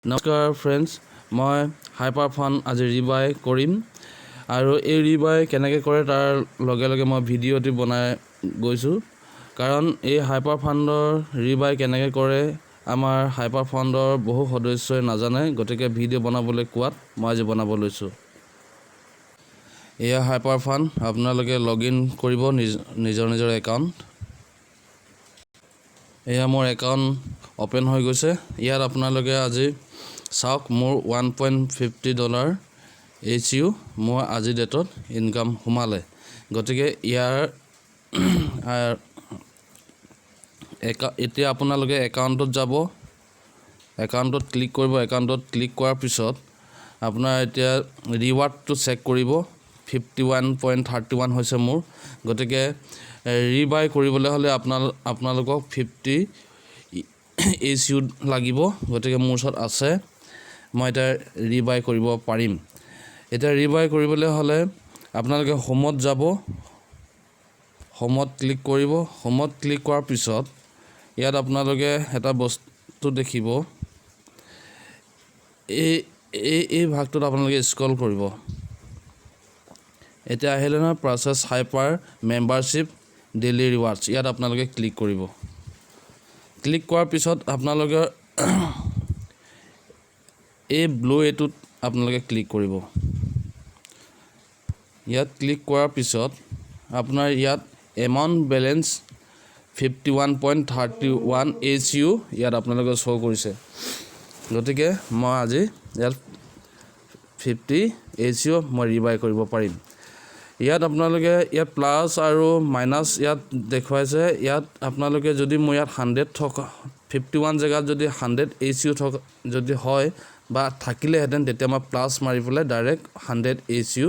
নমস্কাৰ ফ্ৰেণ্ডছ, মই hyper fund আজি ৰিবাই কৰিম আৰু এই ৰিবাই কেনেকৈ কৰে তাৰ লগে লগে মই ভিডিঅ'টি বনাই গৈছোঁ। কাৰণ এই হাইপাৰ ফাণ্ডৰ ৰিবাই কেনেকৈ কৰে আমাৰ হাইপাৰ ফাণ্ডৰ বহু সদস্যই নাজানে, গতিকে ভিডিঅ' বনাবলৈ কোৱাত মই আজি বনাব লৈছোঁ। এয়া হাইপাৰ ফাণ্ড, আপোনালোকে লগ ইন কৰিব নিজৰ একাউণ্ট। এয়া মোৰ একাউণ্ট অ'পেন হৈ গৈছে। ইয়াত আপোনালোকে আজি চাওক, মোৰ $1.50 HU মোৰ আজিৰ ডেটত ইনকাম সোমালে। গতিকে ইয়াৰ এতিয়া আপোনালোকে একাউণ্টত যাব, একাউণ্টত ক্লিক কৰিব। একাউণ্টত ক্লিক কৰাৰ পিছত আপোনাৰ এতিয়া ৰিৱাৰ্ডটো চেক কৰিব। 51.31 হৈছে মোৰ। গতিকে ৰিবাই কৰিবলৈ হ'লে আপোনালোকক 50 HU লাগিব। গতিকে মোৰ ওচৰত আছে, মই এতিয়া ৰিবাই কৰিব পাৰিম। এতিয়া ৰিবাই কৰিবলৈ হ'লে আপোনালোকে হোমত যাব, হোমত ক্লিক কৰিব। হোমত ক্লিক কৰাৰ পিছত ইয়াত আপোনালোকে এটা বস্তু দেখিব, এই ভাগটোত আপোনালোকে স্ক্ৰল কৰিব। এতিয়া আহিলে নহয় process hyper membership daily rewards, ইয়াত আপোনালোকে ক্লিক কৰিব। ক্লিক কৰাৰ পিছত আপোনালোকে এই ব্লু এইটোত আপোনালোকে ক্লিক কৰিব। ইয়াত ক্লিক কৰাৰ পিছত আপোনাৰ ইয়াত এমাউণ্ট বেলেঞ্চ 51.31 HU ইয়াত আপোনালোকে শ্ব' কৰিছে। গতিকে মই আজি ইয়াত 50 HU মই ৰিবাই কৰিব পাৰিম। ইয়াত আপোনালোকে ইয়াত প্লাছ আৰু মাইনাছ ইয়াত দেখুৱাইছে। ইয়াত আপোনালোকে যদি মোৰ ইয়াত 100 থকা 51 জেগাত যদি 100 HU থকা যদি হয় বা থাকিলেহেঁতেন, তেতিয়া মই প্লাছ মাৰি পেলাই ডাইৰেক্ট 100 HU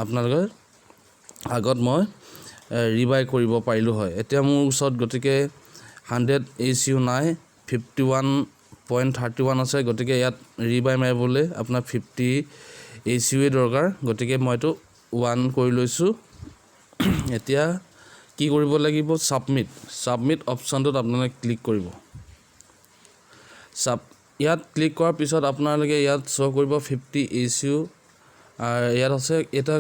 আপোনালোকে আগত মই ৰিবাই কৰিব পাৰিলোঁ হয়। এতিয়া মোৰ ওচৰত গতিকে 100 HU নাই, 51.31 আছে। গতিকে ইয়াত ৰিবাই মাৰিবলৈ আপোনাৰ 50 HUৱে দৰকাৰ। গতিকে মই এইটো 1 কৰি লৈছোঁ। এতিয়া কি কৰিব লাগিব, ছাবমিট অপশ্যনটোত আপোনালোকে ক্লিক কৰিব। ইয়াত ক্লিক কৰাৰ পিছত আপোনালোকে ইয়াত শ্ব' কৰিব 50 HU আৰু ইয়াত আছে এটা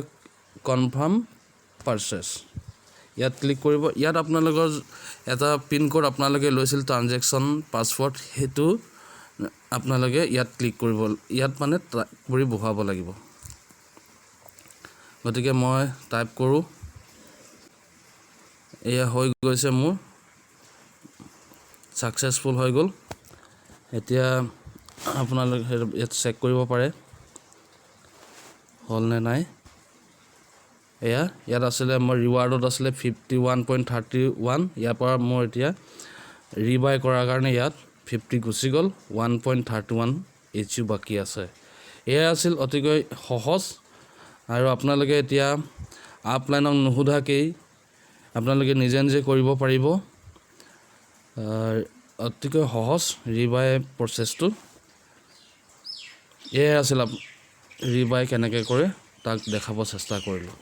কনফাৰ্ম পাৰ্চেছ, ইয়াত ক্লিক কৰিব। ইয়াত আপোনালোকৰ এটা পিনক'ড আপোনালোকে লৈছিল ট্ৰানজেকশ্যন পাছৱৰ্ড, সেইটো আপোনালোকে ইয়াত ক্লিক কৰিব, ইয়াত মানে টাইপ কৰি বহুৱাব লাগিব। গতিকে মই টাইপ কৰোঁ, এয়া হৈ গৈছে, মোৰ ছাকচেছফুল হৈ গ'ল। এতিয়া আপোনালোকে ইয়াত চেক কৰিব পাৰে হ'ল নে নাই। ইয়াত আছিলে মোৰ ৰিৱাৰ্ডত আছিলে 51.31, ইয়াৰ পৰা মোৰ এতিয়া ৰিবাই কৰাৰ কাৰণে ইয়াত 50 গুচি গ'ল, 1.31 HU বাকী আছে। এয়াই আছিল অতিকৈ সহজ আৰু আপোনালোকে এতিয়া আপলাইনক নুসুধাকেই আপোনালোকে নিজে কৰিব পাৰিব। অতিকৈ সহজ ৰিবাই প্ৰচেছটো। এয়াই আছিল ৰিবাই কেনেকৈ কৰে তাক দেখাব চেষ্টা কৰিলোঁ।